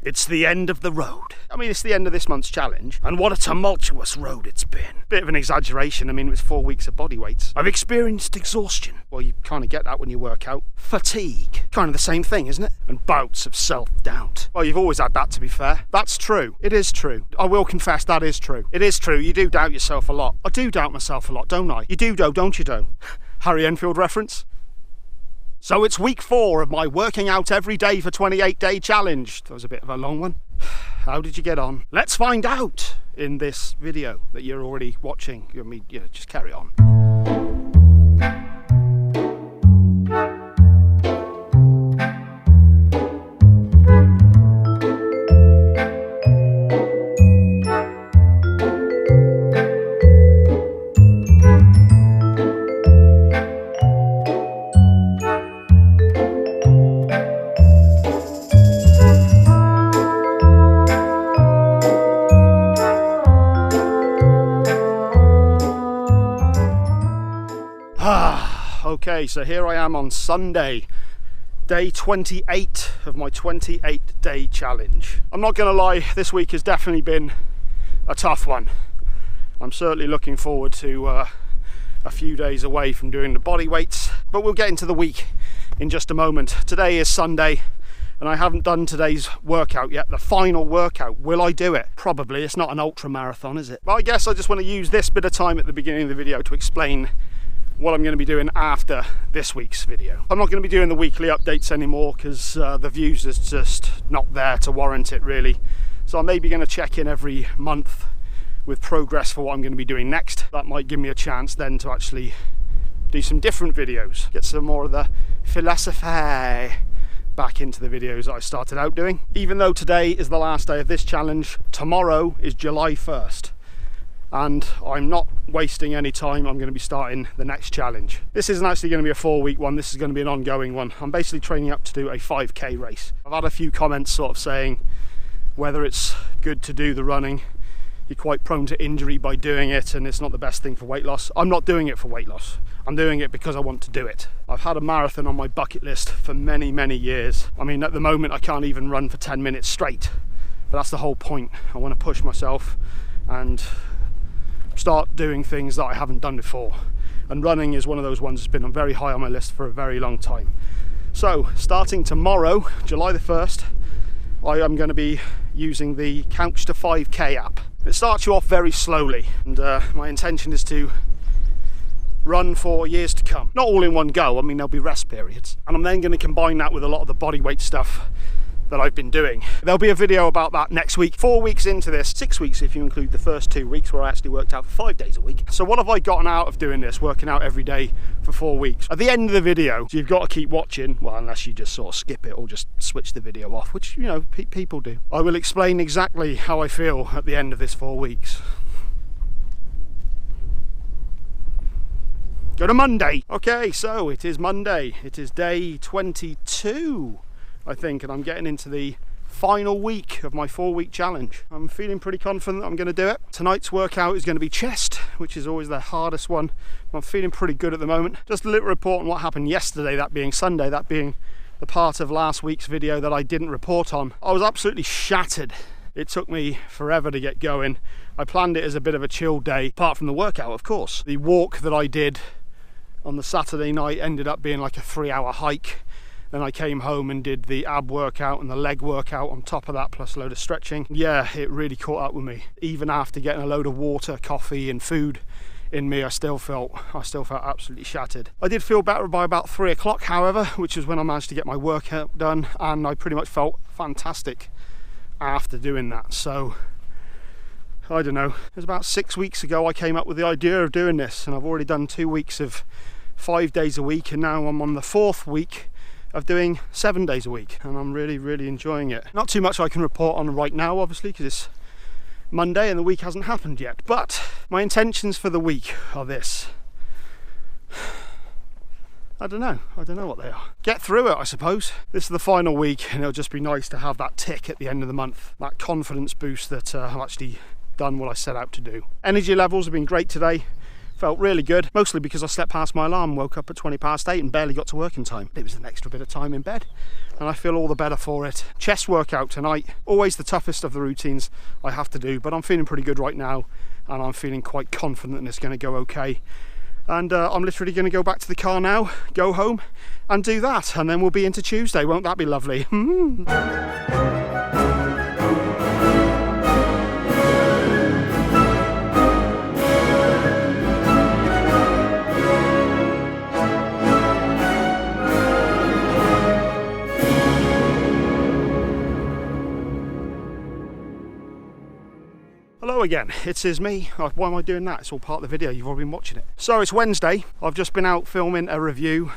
It's the end of the road. I mean, it's the end of this month's challenge, and what a tumultuous road it's been. Bit of an exaggeration. I mean, it was 4 weeks of body weights. I've experienced exhaustion. Well, you kind of get that when you work out. Fatigue. Kind of the same thing, isn't it? And bouts of self-doubt. Well, you've always had that, to be fair. That's true. It is true. I will confess that is true. It is true. You do doubt yourself a lot. I do doubt myself a lot, don't I? You do, though, don't you, though? Harry Enfield reference? So it's week 4 of my working out every day for 28-day challenge. That was a bit of a long one. How did you get on? Let's find out in this video that you're already watching. I mean, just carry on. Okay, so here I am on Sunday, day 28 of my 28-day challenge. I'm not going to lie, this week has definitely been a tough one. I'm certainly looking forward to a few days away from doing the body weights, but we'll get into the week in just a moment. Today is Sunday, and I haven't done today's workout yet, the final workout. Will I do it? Probably. It's not an ultra marathon, is it? But I guess I just want to use this bit of time at the beginning of the video to explain what I'm going to be doing after this week's video. I'm not going to be doing the weekly updates anymore because the views is just not there to warrant it, really. So I'm maybe going to check in every month with progress for what I'm going to be doing next. That might give me a chance then to actually do some different videos, get some more of the philosophy back into the videos that I started out doing. Even though today is the last day of this challenge, tomorrow is July 1st. And I'm not wasting any time. I'm going to be starting the next challenge. This isn't actually going to be a 4-week one. This is going to be an ongoing one. I'm basically training up to do a 5k race. I've had a few comments sort of saying whether it's good to do the running. You're quite prone to injury by doing it, and it's not the best thing for weight loss. I'm not doing it for weight loss. I'm doing it because I want to do it. I've had a marathon on my bucket list for many, many years. I mean, at the moment I can't even run for 10 minutes straight, but that's the whole point. I want to push myself and start doing things that I haven't done before, and running is one of those ones that's been very high on my list for a very long time. So starting tomorrow, July the 1st, I am going to be using the Couch to 5k app. It starts you off very slowly, and my intention is to run for years to come. Not all in one go, I mean there'll be rest periods, and I'm then going to combine that with a lot of the body weight stuff that I've been doing. There'll be a video about that next week. 4 weeks into this, 6 weeks if you include the first 2 weeks where I actually worked out for 5 days a week. So what have I gotten out of doing this, working out every day for 4 weeks? At the end of the video, you've got to keep watching, well, unless you just sort of skip it or just switch the video off, which, you know, people do. I will explain exactly how I feel at the end of this 4 weeks. Go to Monday. Okay, so it is Monday. It is day 22. I think, and I'm getting into the final week of my 4-week challenge. I'm feeling pretty confident that I'm going to do it. Tonight's workout is going to be chest, which is always the hardest one. I'm feeling pretty good at the moment. Just a little report on what happened yesterday, that being Sunday, that being the part of last week's video that I didn't report on. I was absolutely shattered. It took me forever to get going. I planned it as a bit of a chill day, apart from the workout, of course. The walk that I did on the Saturday night ended up being like a 3-hour hike. Then I came home and did the ab workout and the leg workout on top of that, plus a load of stretching. Yeah, it really caught up with me. Even after getting a load of water, coffee and food in me, I still felt absolutely shattered. I did feel better by about 3 o'clock, however, which was when I managed to get my workout done, and I pretty much felt fantastic after doing that. So I don't know, it was about 6 weeks ago I came up with the idea of doing this, and I've already done 2 weeks of 5 days a week, and now I'm on the 4th week of doing 7 days a week, and I'm really enjoying it. Not too much I can report on right now, obviously, because it's Monday and the week hasn't happened yet, but my intentions for the week are this. I don't know what they are. Get through it, I suppose. This is the final week, and it'll just be nice to have that tick at the end of the month, that confidence boost that I've actually done what I set out to do. Energy levels have been great today. Felt really good, mostly because I slept past my alarm, woke up at 20 past 8 and barely got to work in time. It was an extra bit of time in bed and I feel all the better for it. Chest workout tonight, always the toughest of the routines I have to do, but I'm feeling pretty good right now and I'm feeling quite confident that it's going to go okay. And I'm literally going to go back to the car now, go home and do that, and then we'll be into Tuesday. Won't that be lovely? Hello again, it is me. Why am I doing that? It's all part of the video, you've already been watching it. So it's Wednesday, I've just been out filming a review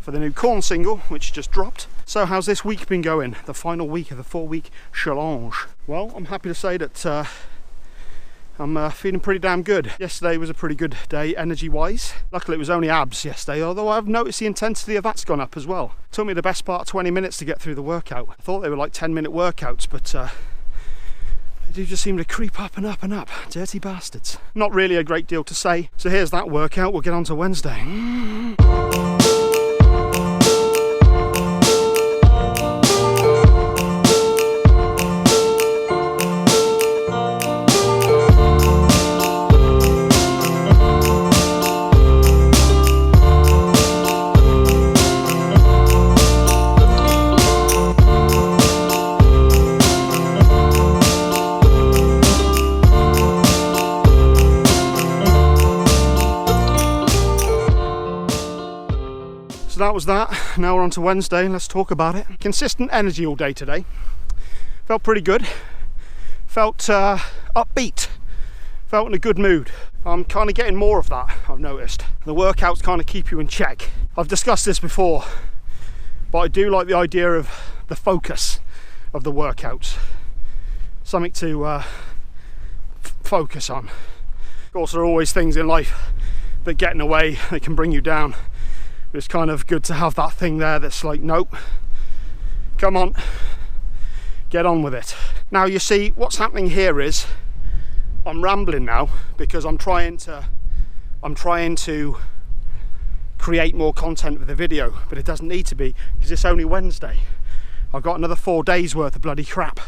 for the new Corn single, which just dropped. So how's this week been going? The final week of the 4-week challenge. Well, I'm happy to say that I'm feeling pretty damn good. Yesterday was a pretty good day energy-wise. Luckily it was only abs yesterday, although I've noticed the intensity of that's gone up as well. It took me the best part of 20 minutes to get through the workout. I thought they were like 10-minute workouts, but they do just seem to creep up and up and up. Dirty bastards. Not really a great deal to say. So here's that workout. We'll get on to Wednesday. So that was that. Now we're on to Wednesday. Let's talk about it. Consistent energy all day today. Felt pretty good. Felt upbeat. Felt in a good mood. I'm kind of getting more of that, I've noticed. The workouts kind of keep you in check. I've discussed this before, but I do like the idea of the focus of the workouts. Something to focus on. Of course, there are always things in life that get in the way, that can bring you down. It's kind of good to have that thing there that's like, nope, come on, get on with it. Now you see, what's happening here is I'm rambling now because I'm trying to create more content with the video, but it doesn't need to be because it's only Wednesday. I've got another 4 days worth of bloody crap,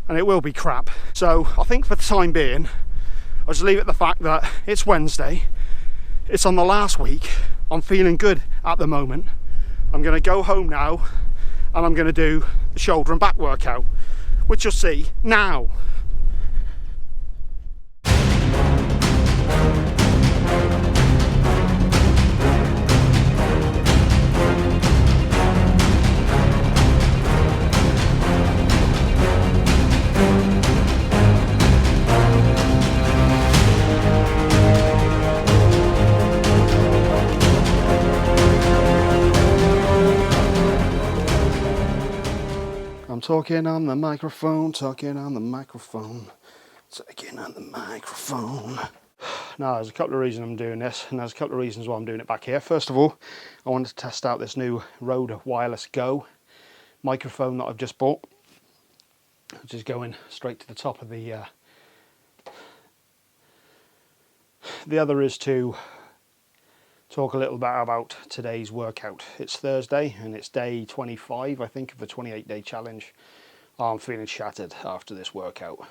and it will be crap. So I think for the time being, I'll just leave it at the fact that it's Wednesday, it's on the last week. I'm feeling good at the moment. I'm going to go home now and I'm going to do the shoulder and back workout, which you'll see now. Talking on the microphone, talking on the microphone, talking on the microphone. Now, there's a couple of reasons I'm doing this, and there's a couple of reasons why I'm doing it back here. First of all, I wanted to test out this new Rode Wireless Go microphone that I've just bought, which is going straight to the top of the... The other is to talk a little bit about today's workout. It's Thursday and it's day 25, I think, of the 28-day challenge. I'm feeling shattered after this workout.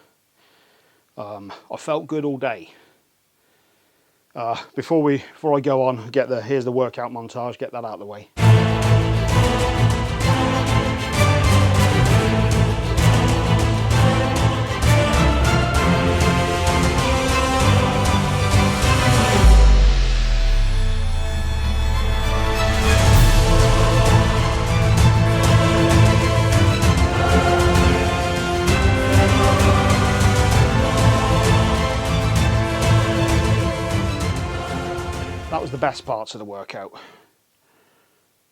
I felt good all day. Before I go on, here's the workout montage, get that out of the way. That was the best parts of the workout.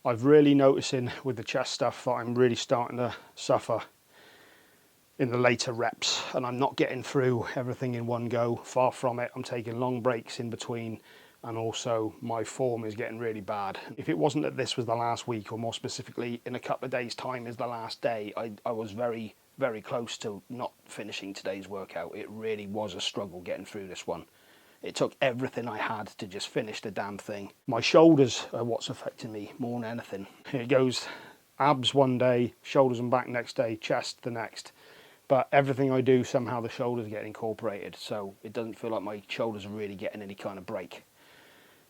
I've really noticing with the chest stuff that I'm really starting to suffer in the later reps, and I'm not getting through everything in one go. Far from it. I'm taking long breaks in between, and also my form is getting really bad. If it wasn't that this was the last week, or more specifically in a couple of days time is the last day, I was very, very close to not finishing today's workout. It really was a struggle getting through this one. It took everything I had to just finish the damn thing. My shoulders are what's affecting me more than anything. It goes abs one day, shoulders and back next day, chest the next. But everything I do, somehow the shoulders get incorporated, so it doesn't feel like my shoulders are really getting any kind of break.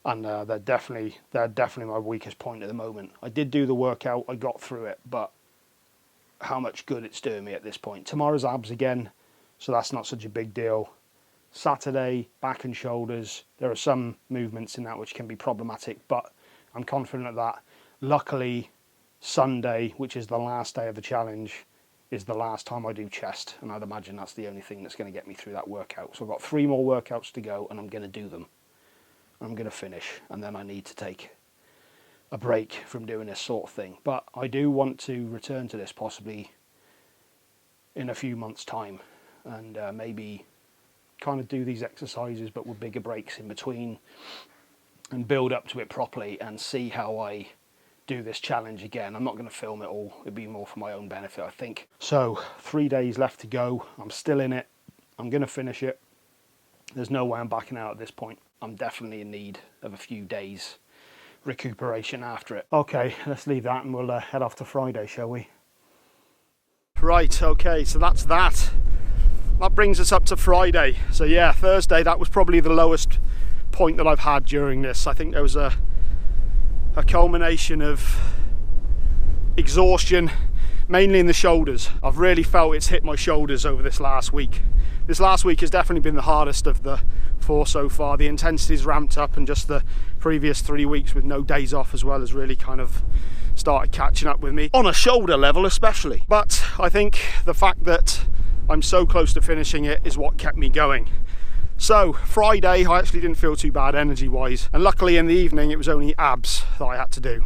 And they're definitely my weakest point at the moment. I did do the workout, I got through it, but how much good it's doing me at this point. Tomorrow's abs again, so that's not such a big deal. Saturday, back and shoulders. There are some movements in that which can be problematic, but I'm confident of that. Luckily, Sunday, which is the last day of the challenge, is the last time I do chest, and I'd imagine that's the only thing that's going to get me through that workout. So I've got 3 more workouts to go, and I'm going to do them. I'm going to finish, and then I need to take a break from doing this sort of thing. But I do want to return to this possibly in a few months' time, and maybe kind of do these exercises but with bigger breaks in between, and build up to it properly and see how I do this challenge again. I'm not going to film it all, it'd be more for my own benefit, I think. So 3 days left to go. I'm still in it. I'm going to finish it. There's no way I'm backing out at this point. I'm definitely in need of a few days recuperation after it. Okay, let's leave that and we'll head off to Friday, shall we? Right, okay, so that's that. That brings us up to Friday. So yeah, Thursday, that was probably the lowest point that I've had during this. I think there was a culmination of exhaustion, mainly in the shoulders. I've really felt it's hit my shoulders over this last week. This last week has definitely been the hardest of the 4 so far. The intensity's ramped up, and just the previous 3 weeks with no days off as well has really kind of started catching up with me, on a shoulder level especially. But I think the fact that I'm so close to finishing it is what kept me going. So Friday I actually didn't feel too bad energy wise, and luckily in the evening it was only abs that I had to do,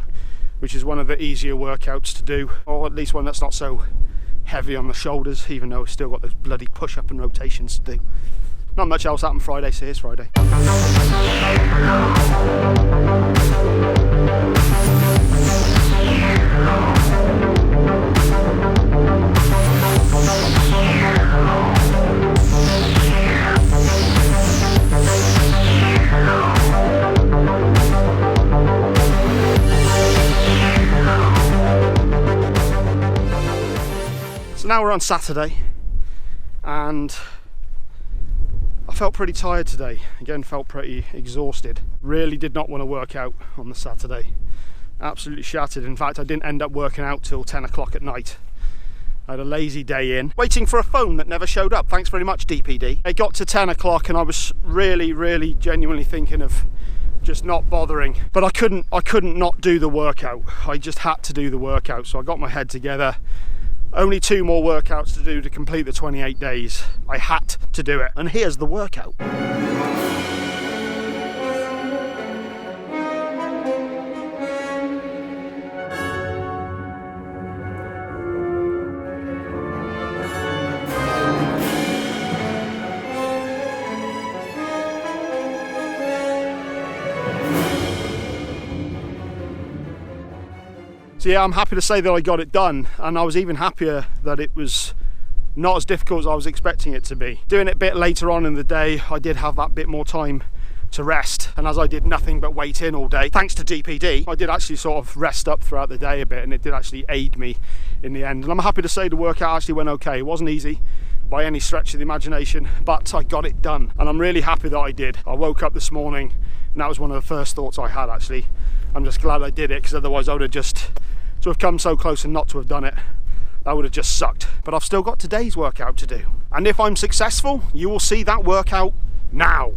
which is one of the easier workouts to do, or at least one that's not so heavy on the shoulders, even though I've still got those bloody push-up and rotations to do. Not much else happened Friday, so here's Friday. So now we're on Saturday, and I felt pretty tired today. Again, felt pretty exhausted. Really did not want to work out on the Saturday. Absolutely shattered. In fact, I didn't end up working out till 10 o'clock at night. I had a lazy day in, waiting for a phone that never showed up. Thanks very much, DPD. It got to 10 o'clock and I was really genuinely thinking of just not bothering. But I couldn't not do the workout. I just had to do the workout. So I got my head together. Only 2 more workouts to do to complete the 28 days. I had to do it. And here's the workout. So yeah, I'm happy to say that I got it done, and I was even happier that it was not as difficult as I was expecting it to be. Doing it a bit later on in the day, I did have that bit more time to rest, and as I did nothing but wait in all day, thanks to DPD, I did actually sort of rest up throughout the day a bit, and it did actually aid me in the end. And I'm happy to say the workout actually went okay. It wasn't easy by any stretch of the imagination, but I got it done, and I'm really happy that I did. I woke up this morning, and that was one of the first thoughts I had actually. I'm just glad I did it, because otherwise I would have just to have come so close and not to have done it, that would have just sucked. But I've still got today's workout to do. And if I'm successful, you will see that workout now.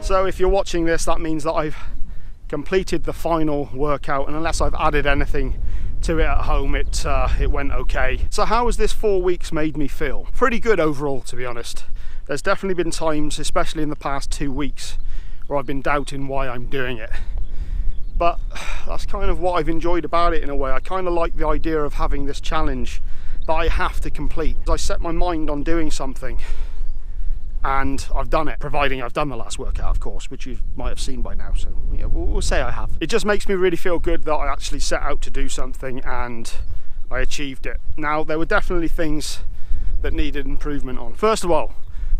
So if you're watching this, that means that I've completed the final workout, and unless I've added anything to it at home, it went okay. So how has this 4 weeks made me feel? Pretty good overall, to be honest. There's definitely been times, especially in the past 2 weeks, where I've been doubting why I'm doing it. But that's kind of what I've enjoyed about it in a way. I kind of like the idea of having this challenge that I have to complete. I set my mind on doing something and I've done it, providing I've done the last workout, of course, which you might have seen by now, so yeah, we'll say I have. It just makes me really feel good that I actually set out to do something and I achieved it. Now, there were definitely things that needed improvement on. First of all,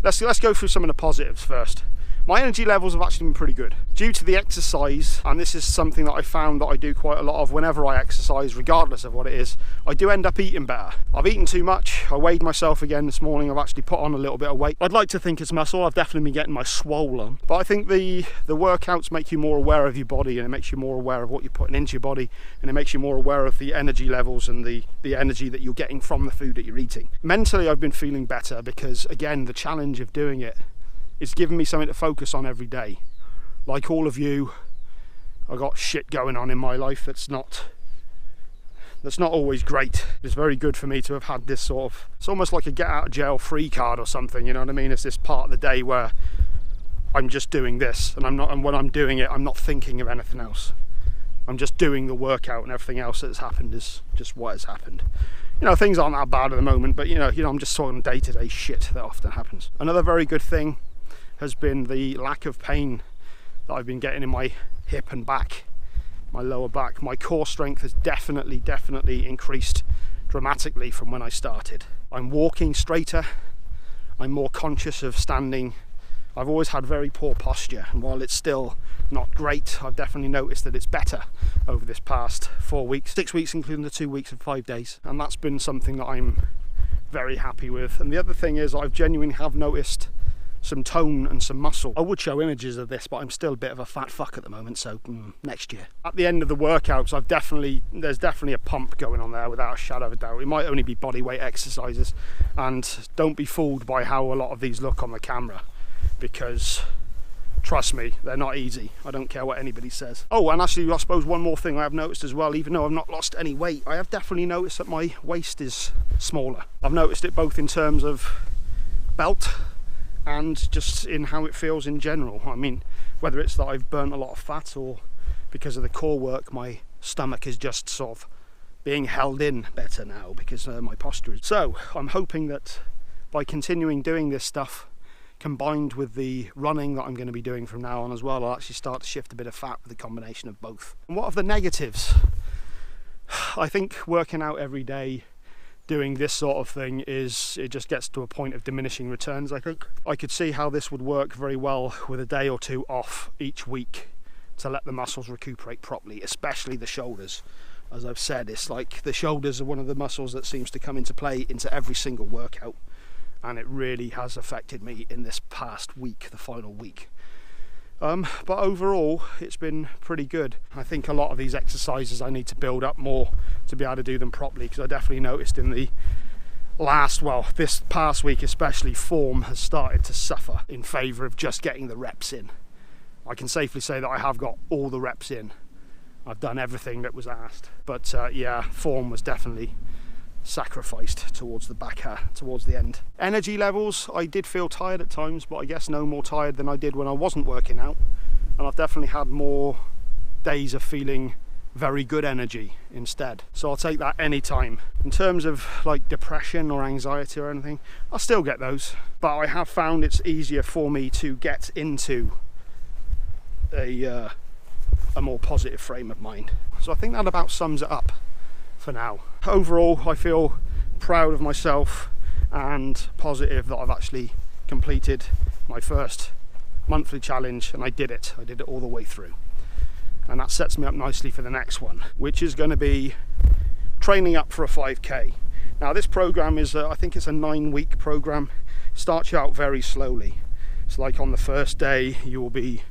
let's go through some of the positives first. My energy levels have actually been pretty good due to the exercise, and this is something that I found that I do quite a lot of whenever I exercise, regardless of what it is. I do end up eating better. I've eaten too much. I weighed myself again this morning. I've actually put on a little bit of weight. I'd like to think it's muscle. I've definitely been getting my swole on, but I think the workouts make you more aware of your body, and it makes you more aware of what you're putting into your body, and it makes you more aware of the energy levels and the energy that you're getting from the food that you're eating. Mentally, I've been feeling better because, again, the challenge of doing it, it's given me something to focus on every day. Like all of you, I've got shit going on in my life that's not always great. It's very good for me to have had this sort of, it's almost like a get out of jail free card or something, you know what I mean? It's this part of the day where I'm just doing this, and when I'm doing it, I'm not thinking of anything else. I'm just doing the workout, and everything else that's happened is just what has happened. You know, things aren't that bad at the moment, but you know, I'm just talking day-to-day shit that often happens. Another very good thing has been the lack of pain that I've been getting in my hip and back, my lower back. My core strength has definitely increased dramatically from when I started. I'm walking straighter, I'm more conscious of standing. I've always had very poor posture, and while it's still not great, I've definitely noticed that it's better over this past 4 weeks, 6 weeks including the 2 weeks and 5 days, and that's been something that I'm very happy with. And the other thing is, I've genuinely have noticed some tone and some muscle. I would show images of this, but I'm still a bit of a fat fuck at the moment, so next year. At the end of the workouts, there's definitely a pump going on there without a shadow of a doubt. It might only be body weight exercises, and don't be fooled by how a lot of these look on the camera, because trust me, they're not easy. I don't care what anybody says. Oh, and actually, I suppose one more thing I have noticed as well, even though I've not lost any weight, I have definitely noticed that my waist is smaller. I've noticed it both in terms of belt and just in how it feels in general. I mean, whether it's that I've burnt a lot of fat, or because of the core work, my stomach is just sort of being held in better now because my posture is. So I'm hoping that by continuing doing this stuff, combined with the running that I'm going to be doing from now on as well, I'll actually start to shift a bit of fat with the combination of both. And what are the negatives? I think working out every day, doing this sort of thing, it just gets to a point of diminishing returns. I think I could see how this would work very well with a day or two off each week to let the muscles recuperate properly, especially the shoulders. As I've said, it's like the shoulders are one of the muscles that seems to come into play into every single workout, and it really has affected me in this past week, the final week. But overall, it's been pretty good. I think a lot of these exercises I need to build up more to be able to do them properly, because I definitely noticed in the this past week especially, form has started to suffer in favour of just getting the reps in. I can safely say that I have got all the reps in. I've done everything that was asked, but yeah, form was definitely sacrificed towards the end. Energy levels, I did feel tired at times, but I guess no more tired than I did when I wasn't working out, and I've definitely had more days of feeling very good energy instead, so I'll take that anytime. In terms of like depression or anxiety or anything, I still get those, but I have found it's easier for me to get into a more positive frame of mind. So I think that about sums it up for now. Overall, I feel proud of myself and positive that I've actually completed my first monthly challenge, and I did it all the way through, and that sets me up nicely for the next one, which is going to be training up for a 5k. Now this program is I think it's a 9-week program. Starts you out very slowly. It's like on the first day you will be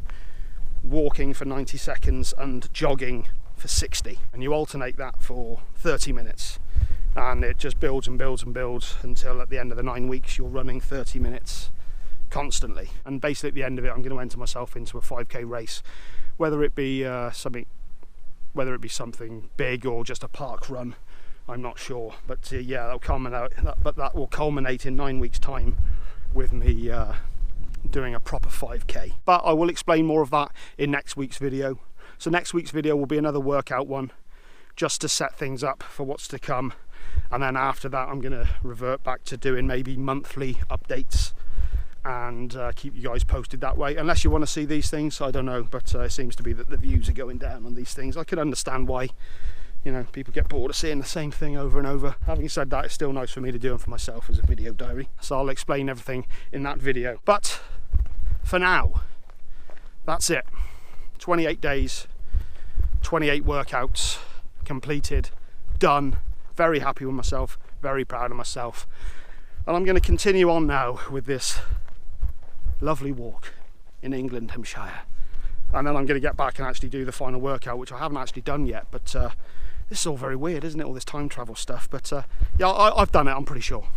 walking for 90 seconds and jogging for 60, and you alternate that for 30 minutes, and it just builds and builds and builds until at the end of the 9 weeks you're running 30 minutes constantly. And basically at the end of it, I'm going to enter myself into a 5k race, whether it be something big or just a park run, I'm not sure, but yeah, that will culminate in 9 weeks time with me doing a proper 5k. But I will explain more of that in next week's video. So next week's video will be another workout one, just to set things up for what's to come. And then after that, I'm going to revert back to doing maybe monthly updates and keep you guys posted that way. Unless you want to see these things, I don't know, but it seems to be that the views are going down on these things. I can understand why, you know, people get bored of seeing the same thing over and over. Having said that, it's still nice for me to do them for myself as a video diary. So I'll explain everything in that video. But for now, that's it. 28 days, 28 workouts completed, done. Very happy with myself, very proud of myself. And I'm going to continue on now with this lovely walk in Englandhamshire. And then I'm going to get back and actually do the final workout, which I haven't actually done yet. But this is all very weird, isn't it? All this time travel stuff. But yeah, I've done it, I'm pretty sure.